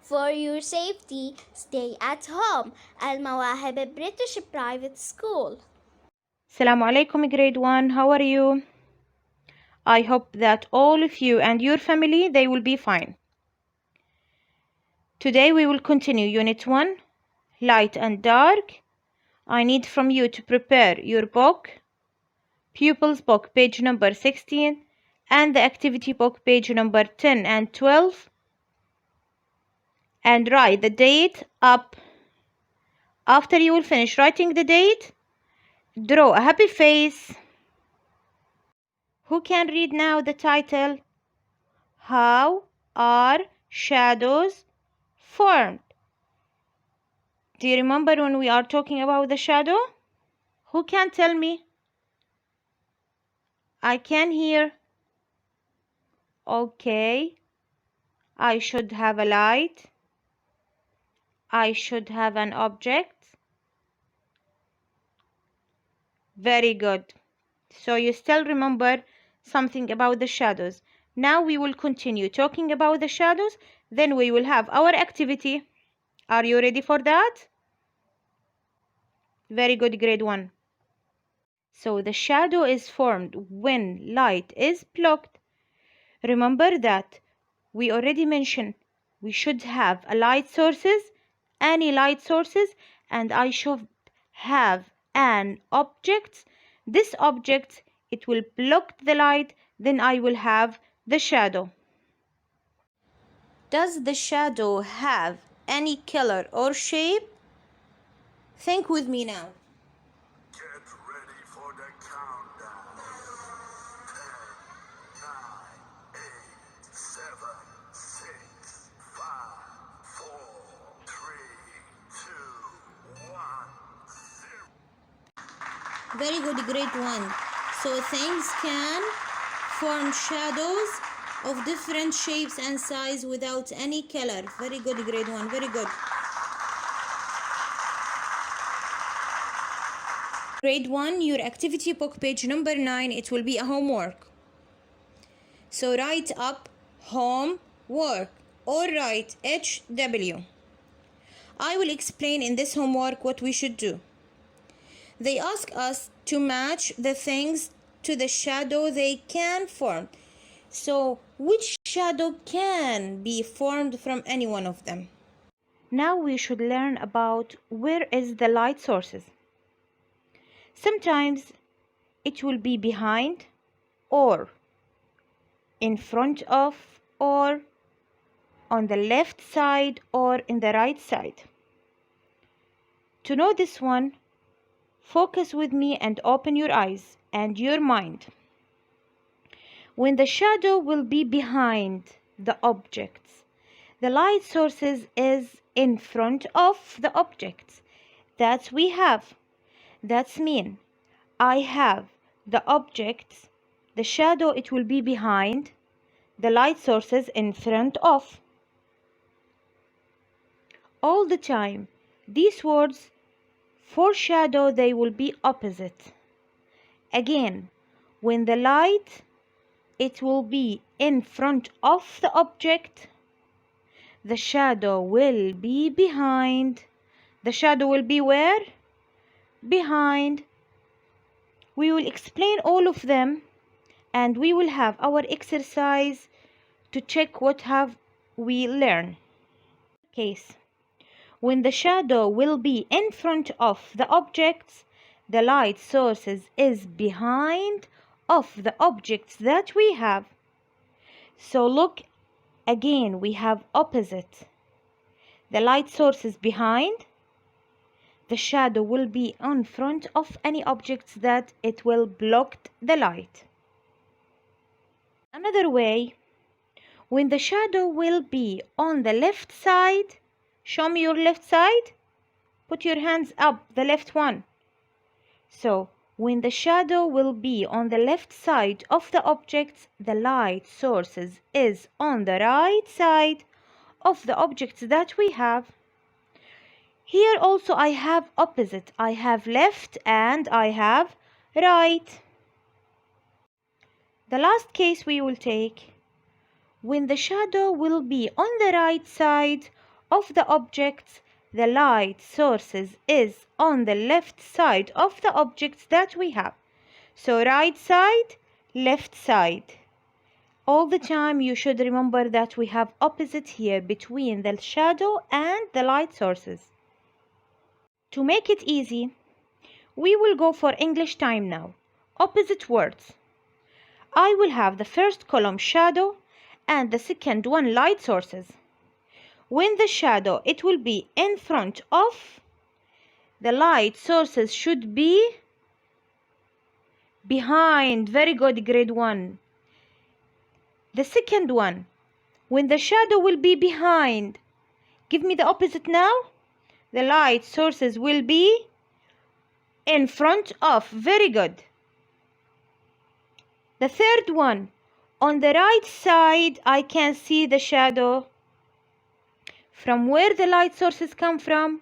For your safety, stay at home. المواهب British Private School. Assalamu alaikum grade 1, how are you? I hope that all of you and your family, they will be fine. Today we will continue Unit 1, Light and Dark. I need from you to prepare your book, Pupils Book, page number 16, and the Activity Book, page number 10 and 12, and write the date up. After you will finish writing the date, draw a happy face. Who can read now the title? How are shadows formed? Do you remember when we are talking about the shadow? Who can tell me? I can hear. Okay. I should have a light. I should have an object. Very good. So you still remember something about the shadows. Now we will continue talking about the shadows. Then we will have our activity. Are you ready for that? Very good, grade 1. So the shadow is formed when light is blocked. Remember that we already mentioned we should have a light sources, any light sources, and I should have an object. This object, it will block the light, then I will have the shadow. Does the shadow have any color or shape? Think with me now. Get ready for the countdown. 10, 9, 8, 7, 6, 5, 4, 3, 2, 1, 0. Very good, grade 1. So things can form shadows of different shapes and size without any color. Very good, grade 1. Very good. Grade 1, your activity book, page number 9, it will be a homework. So write up homework or write HW. I will explain in this homework what we should do. They ask us to match the things to the shadow they can form. So which shadow can be formed from any one of them? Now we should learn about where is the light sources. Sometimes it will be behind or in front of or on the left side or in the right side. To know this one, focus with me and open your eyes and your mind. When the shadow will be behind the objects, the light sources is in front of the objects that we have. That's mean I have the objects, the shadow it will be behind, the light sources in front of. All the time, these words for shadow they will be opposite. Again, when the light it will be in front of the object, the shadow will be behind. The shadow will be where? Behind. We will explain all of them and we will have our exercise to check what have we learned. Case. When the shadow will be in front of the objects, the light sources is behind of the objects that we have. So look again, we have opposite. The light source is behind. The shadow will be in front of any objects that it will block the light. Another way, when the shadow will be on the left side, show me your left side. Put your hands up, the left one. So, when the shadow will be on the left side of the objects, the light sources is on the right side of the objects that we have. Here also I have opposite. I have left and I have right. The last case we will take, when the shadow will be on the right side of the objects, the light sources is on the left side of the objects that we have. So right side, left side. All the time you should remember that we have opposite here between the shadow and the light sources. To make it easy, we will go for English time now. Opposite words. I will have the first column shadow and the second one light sources. When the shadow, it will be in front of, the light sources should be behind. Very good, grade 1. The second one, when the shadow will be behind, give me the opposite now. The light sources will be in front of. Very good. The third one, on the right side, I can see the shadow. From where the light sources come from?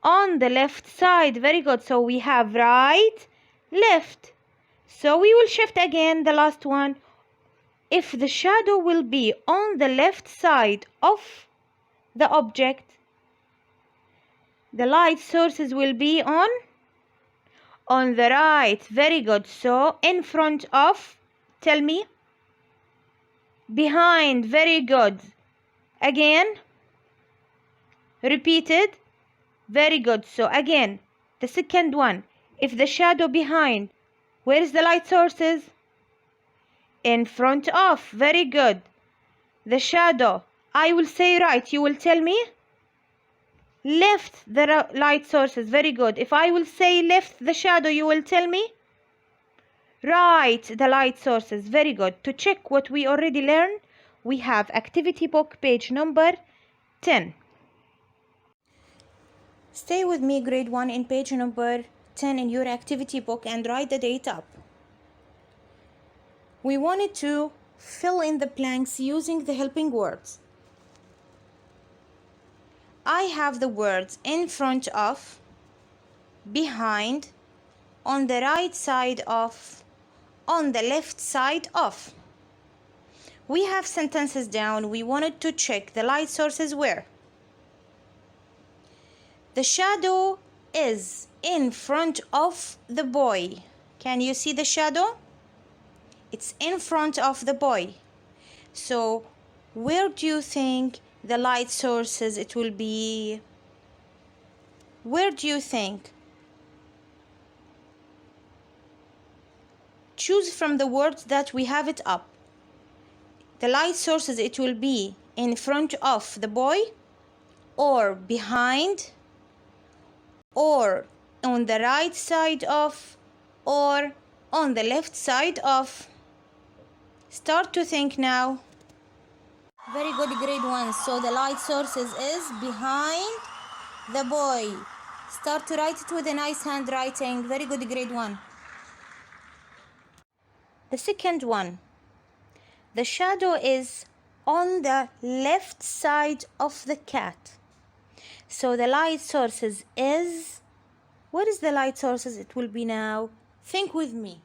On the left side. Very good. So we have right, left. So we will shift again the last one. If the shadow will be on the left side of the object, the light sources will be on the right. Very good. So in front of, tell me. Behind. Very good. Again. Repeated. Very good. So again, the second one. If the shadow behind, where is the light sources? In front of. Very good. The shadow, I will say right, you will tell me left the light sources. Very good. If I will say left the shadow, you will tell me right the light sources. Very good. To check what we already learned, we have activity book page number 10. Stay with me, grade 1, in page number 10 in your activity book and write the date up. We wanted to fill in the blanks using the helping words. I have the words in front of, behind, on the right side of, on the left side of. We have sentences down. We wanted to check the light sources where. The shadow is in front of the boy. Can you see the shadow? It's in front of the boy. So where do you think the light sources it will be? Where do you think? Choose from the words that we have it up. The light sources it will be in front of the boy, or behind, or on the right side of, or on the left side of. Start to think now. Very good, grade 1. So the light sources is behind the boy. Start to write it with a nice handwriting. Very good, grade 1. The second one. The shadow is on the left side of the cat. So the light sources is, what is the light sources it will be now? Think with me.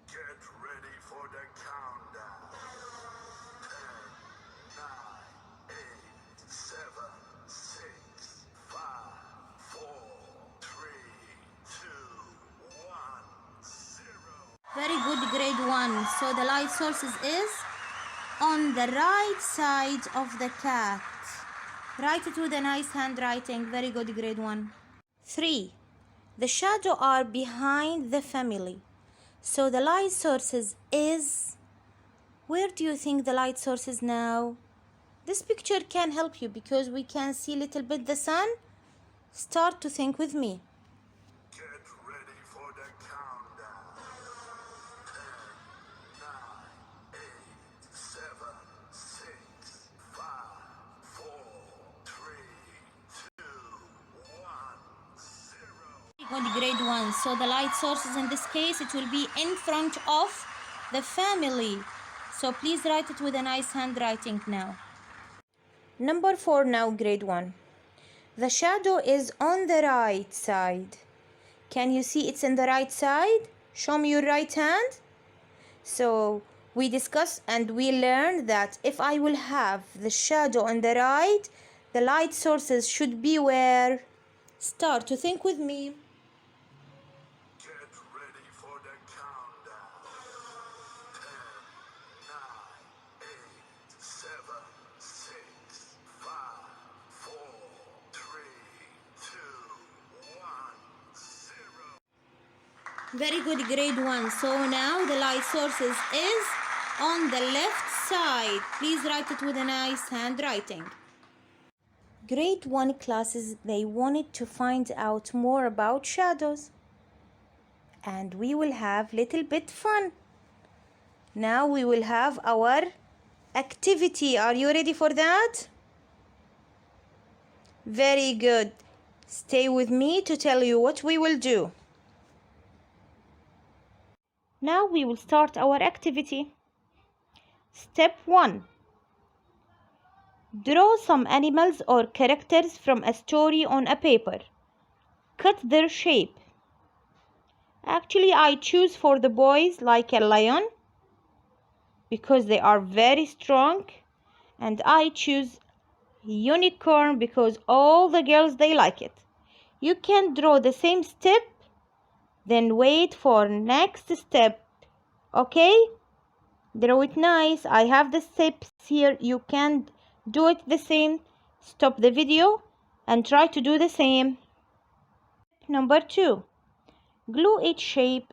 Get ready for the countdown. 10, 9, 8, 7, 6, 5, 4, 3, 2, 1, 0. Very good, grade 1. So the light sources is on the right side of the cat. Write it with a nice handwriting. Very good, grade 1. 3. The shadow are behind the family. So the light sources is, where do you think the light source is now? This picture can help you because we can see a little bit the sun. Start to think with me. Get ready for the countdown. 10, 9, 8, 7, 6, 5, 4, 3, 2, 1, 0. Good, grade 1. So the light sources in this case, it will be in front of the family. So please write it with a nice handwriting now. Number 4 now, grade 1. The shadow is on the right side. Can you see it's in the right side? Show me your right hand. So we discussed and we learned that if I will have the shadow on the right, the light sources should be where? Start to think with me. Get ready for the countdown. 10, 9, 8, 7, 6, 5, 4, 3, 2, 1, 0. Very good, grade 1. So now the light sources is on the left side. Please write it with a nice handwriting. Grade 1 classes, they wanted to find out more about shadows. And we will have little bit fun. Now we will have our activity. Are you ready for that? Very good. Stay with me to tell you what we will do. Now we will start our activity. Step 1. Draw some animals or characters from a story on a paper. Cut their shape. Actually, I choose for the boys like a lion because they are very strong, and I choose unicorn because all the girls they like it. You can draw the same step, then wait for next step. Okay? Draw it nice. I have the steps here. You can do it the same. Stop the video and try to do the same. Number 2. Glue each shape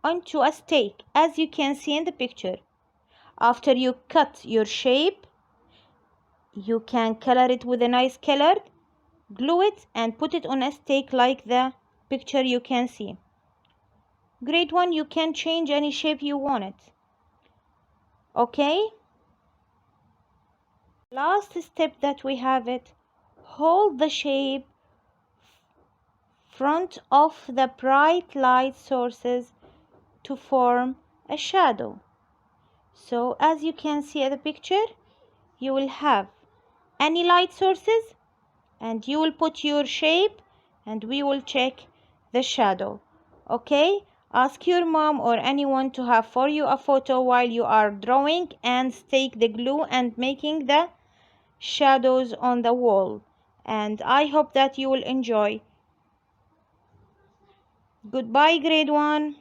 onto a stake, as you can see in the picture. After you cut your shape, you can color it with a nice color, glue it and put it on a stake like the picture you can see. Grade 1, you can change any shape you want it. Okay? Last step that we have it, hold the shape front of the bright light sources to form a shadow. So as you can see at the picture, you will have any light sources and you will put your shape and we will check the shadow. Okay? Ask your mom or anyone to have for you a photo while you are drawing and stake the glue and making the shadows on the wall. And I hope that you will enjoy. Goodbye, grade 1.